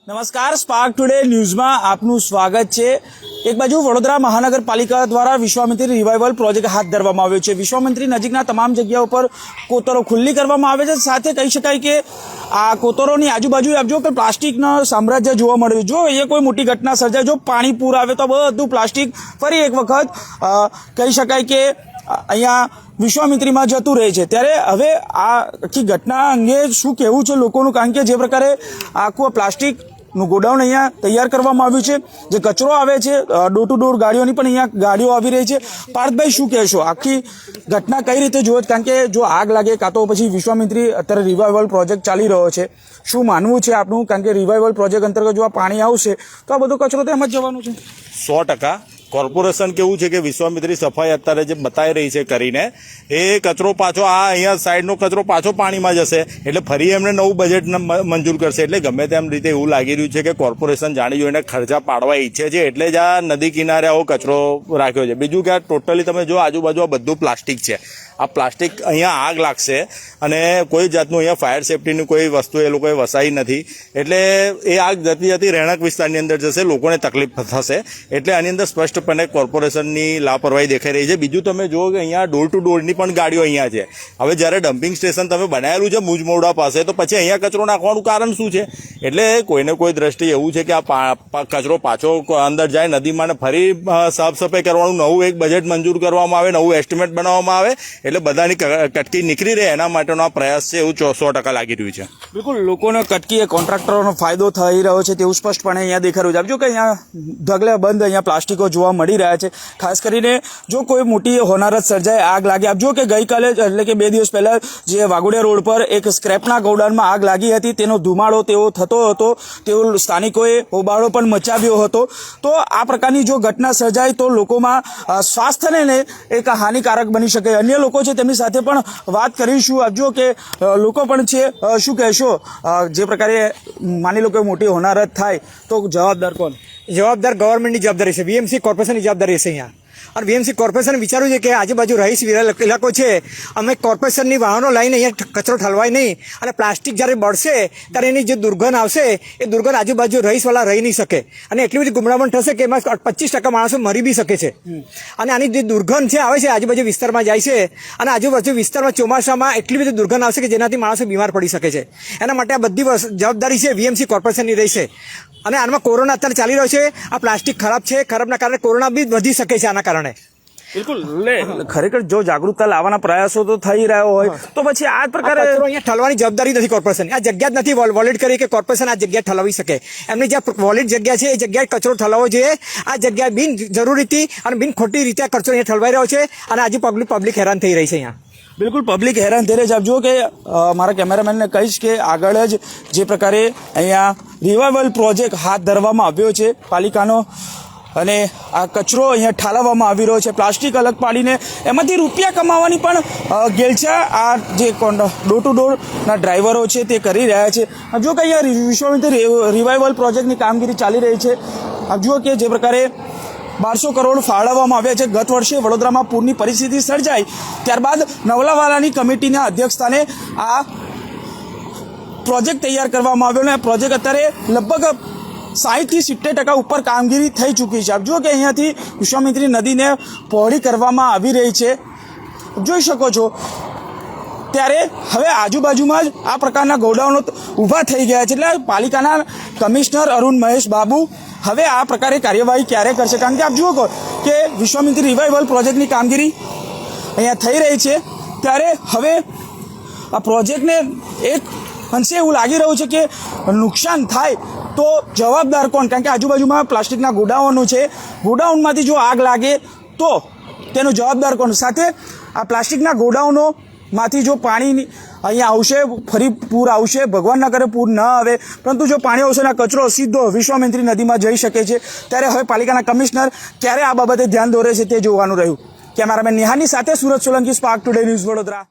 નમસ્કાર, spark today ન્યૂઝમાં આપનું સ્વાગત છે। એક બાજુ વડોદરા મહાનગરપાલિકા દ્વારા વિશ્વામિત્રી રિવાઇવલ પ્રોજેક્ટ હાથ ધરવામાં આવ્યો છે। વિશ્વામિત્રી નજીકના તમામ જગ્યાઓ પર કોતરો ખુલ્લી કરવામાં આવે છે। સાથે કહી શકાય કે આ કોતરોની આજુબાજુ આપજો કે પ્લાસ્ટિકનો સામ્રાજ્ય જોવા મળ્યું। જો એ કોઈ મોટી ઘટના સર્જાય, જો પાણી પૂર આવે તો બધું પ્લાસ્ટિક ફરી એક વખત કહી શકાય કે અહીંયા વિશ્વામિત્રીમાં જતું રહે છે। ત્યારે હવે આ આખી ઘટના અંગે શું કહેવું છે લોકોનું, કારણ કે જે પ્રકારે આખું પ્લાસ્ટિકનું ગોડાઉન અહીંયા તૈયાર કરવામાં આવ્યું છે, જે કચરો આવે છે ડોર ટુ ડોર ગાડીઓની પણ અહીંયા ગાડીઓ આવી રહી છે। પાર્થભાઈ, શું કહેશો, આખી ઘટના કઈ રીતે જોવો? કારણ કે જો આગ લાગે કાં તો પછી વિશ્વામિત્રી અત્યારે રિવાઇવલ પ્રોજેક્ટ ચાલી રહ્યો છે, શું માનવું છે આપનું? કારણ કે રિવાઇવલ પ્રોજેક્ટ અંતર્ગત જો આ પાણી આવશે તો આ બધો કચરો તો એમ જ જવાનું છે। 100% કોર્પોરેશન કેવું છે કે વિશ્વામિત્રી સફાઈ અત્યારે જે બતાવી રહી છે કરીને એ કચરો પાછો આ અહીંયા સાઈડનો કચરો પાછો પાણીમાં જશે, એટલે ફરી એમને નવું બજેટ મંજૂર કરશે। એટલે ગમે તેમ રીતે એવું લાગી રહ્યું છે કે કોર્પોરેશન જાણી જોઈને ખર્ચા પાડવા ઈચ્છે છે, એટલે જ આ નદી કિનારે આવો કચરો રાખ્યો છે। બીજું કે આ ટોટલી તમે જો આજુબાજુ આ બધું પ્લાસ્ટિક છે। આ પ્લાસ્ટિક અહીંયા આગ લાગશે અને કોઈ જાતનું અહીંયા ફાયર સેફટીની કોઈ વસ્તુ એ લોકોએ વસાવી નથી, એટલે એ આગ જતી જતી રહેણાંક વિસ્તારની અંદર જશે, લોકોને તકલીફ થશે। એટલે આની અંદર સ્પષ્ટપણે કોર્પોરેશનની લાપરવાહી દેખાઈ રહી છે। બીજું તમે જુઓ કે અહીંયા ડોર ટુ ડોરની પણ ગાડીઓ અહીંયા છે। હવે જ્યારે ડમ્પિંગ સ્ટેશન તમે બનાવેલું છે મુજમોડા પાસે, તો પછી અહીંયા કચરો નાખવાનું કારણ શું છે? એટલે કોઈને કોઈ દ્રષ્ટિએ એવું છે કે આ કચરો પાછો અંદર જાય નદીમાં ને ફરી સાફ સફાઈ કરવાનું નવું એક બજેટ મંજૂર કરવામાં આવે, નવું એસ્ટિમેટ બનાવવામાં આવે, એટલે બધાની કટકી નીકળી રહે એના માટેનો આ પ્રયાસ છે, એવું 100% લાગી રહ્યું છે। બિલકુલ, લોકોને કટકી કોન્ટ્રાક્ટરોનો ફાયદો થઈ રહ્યો છે તેવું સ્પષ્ટપણે અહીંયા દેખાઈ રહ્યું છે। જો કે અહીંયા ઢગલે બંધ અહીંયા પ્લાસ્ટિકો જોવા મળી રહ્યા છે। ખાસ કરીને જો કોઈ મોટી હોનારત સર્જાય, આગ લાગે, આપ જો કે ગઈકાલે એટલે કે 2 દિવસ પહેલા જે વાઘોડિયા રોડ પર એક સ્ક્રેપના ગોડાઉનમાં આગ લાગી હતી, તેનો ધુમાડો તેવો થતો હતો, તેઓ સ્થાનિકોએ હોબાળો પણ મચાવ્યો હતો। તો આ પ્રકારની જો ઘટના સર્જાય તો લોકોમાં સ્વાસ્થ્યને એક હાનિકારક બની શકે। અન્ય લોકો છે તેમની સાથે પણ વાત કરીશું। આપ જો કે લોકો પણ છે, શું કહેશો? જે પ્રકારે માની લો કે મોટી હોનારત થાય તો જવાબદાર કોણ? જવાબદાર ગવર્મેન્ટની જવાબદારી છે, વીએમસી કોર્પોરેશનની જવાબદારી છે અહીંયા। અને વીએમસી કોર્પોરેશન વિચાર્યું છે કે આજુબાજુ રહીશ ઇલાકો છે, અમે કોર્પોરેશનની વાહનો લઈને અહીંયા કચરો ઠલવાય નહીં, અને પ્લાસ્ટિક જ્યારે બળશે ત્યારે એની જે દુર્ગંધ આવશે એ દુર્ગંધ આજુબાજુ રહીશવાળા રહી નહીં શકે, અને એટલી બધી ગુમરામણ થશે કે એમાં 25% માણસો મરી બી શકે છે। અને આની જે દુર્ગંધ છે આવે છે આજુબાજુ વિસ્તારમાં જાય છે, અને આજુબાજુ વિસ્તારમાં ચોમાસામાં એટલી બધી દુર્ગંધ આવશે કે જેનાથી માણસો બીમાર પડી શકે છે। એના માટે આ બધી જવાબદારી છે વીએમસી કોર્પોરેશનની રહેશે। અને આમાં કોરોના અત્યારે ચાલી રહ્યો છે, આ પ્લાસ્ટિક ખરાબ છે, ખરાબના કારણે કોરોના બી વધી શકે છે આના કારણે। બિલકુલ, ખરેખર જો જાગૃતતા લાવવાના પ્રયાસો તો થઈ રહ્યો હોય તો પછી આ પ્રકારે અહીંયા ઠલવાની જવાબદારી નથી કોર્પોરેશન, આ જગ્યા જ નથી વોલિડ કરી કે કોર્પોરેશન આ જગ્યા ઠલાવી શકે। એમની જે વોલિડ જગ્યા છે એ જગ્યાએ કચરો ઠલાવવો જોઈએ। આ જગ્યા બિન જરૂરીથી અને બિન ખોટી રીતે આ કચરો અહીંયા ઠલવાઈ રહ્યો છે, અને આજે પબ્લિક હેરાન થઈ રહી છે અહીંયા। બિલકુલ, પબ્લિક હેરાન થઈ રહી છે। આપ જુઓ કે મારા કેમેરામેનને કહીશ કે આગળ જ જે પ્રકારે અહીંયા રિવાઇવલ પ્રોજેક્ટ હાથ ધરવામાં આવ્યો છે પાલિકાનો, અને આ કચરો અહીંયા ઠાલવવામાં આવી રહ્યો છે, પ્લાસ્ટિક અલગ પાડીને એમાંથી રૂપિયા કમાવાની પણ ગેલછા આ જે ડોર ટુ ડોરના ડ્રાઈવરો છે તે કરી રહ્યા છે। જો કે અહીંયા વિશ્વામિત્રી રિવાઇવલ પ્રોજેક્ટની કામગીરી ચાલી રહી છે। આપ જુઓ કે જે પ્રકારે 1200 કરોડ ફાળવવામાં આવ્યા છે। ગત વર્ષે વડોદરામાં પૂરની પરિસ્થિતિ સર્જાઈ ત્યારબાદ નવલાવાલાની કમિટીના અધ્યક્ષસ્થાને આ પ્રોજેક્ટ તૈયાર કરવામાં આવ્યો, અને આ પ્રોજેક્ટ અત્યારે લગભગ 60 થી 70% ઉપર કામગીરી થઈ ચૂકી છે। આપ જુઓ કે અહીંયાથી વિશ્વામિત્રી નદીને પહોળી કરવામાં આવી રહી છે, જોઈ શકો છો। ત્યારે હવે આજુબાજુમાં જ આ પ્રકારના ગોડાઉનો ઊભા થઈ ગયા છે, એટલે પાલિકાના કમિશનર અરુણ મહેશ બાબુ હવે આ પ્રકારે કાર્યવાહી ક્યારે કરશે? કારણ કે આપ જુઓ કે વિશ્વામિત્રી રિવાઇવલ પ્રોજેક્ટની કામગીરી અહીંયા થઈ રહી છે, ત્યારે હવે આ પ્રોજેક્ટને એક અંશે એવું લાગી રહ્યું છે કે નુકસાન થાય તો જવાબદાર કોણ? કારણ કે આજુબાજુમાં પ્લાસ્ટિકના ગોડાઉનો છે, ગોડાઉનમાંથી જો આગ લાગે તો તેનો જવાબદાર કોણ? સાથે આ પ્લાસ્ટિકના ગોડાઉનોમાંથી જો પાણી અહીંયા આવશે, ફરી પૂર આવશે, ભગવાન ના કરે પૂર ન આવે, પરંતુ જો પાણી આવશે ને કચરો સીધો વિશ્વામિત્રી નદીમાં જઈ શકે છે। ત્યારે હવે પાલિકાના કમિશનર ક્યારે આ બાબતે ધ્યાન દોરે છે તે જોવાનું રહ્યું। કેમેરામેન નિહાની સાથે Surat Solanki, spark today news, Vadodara.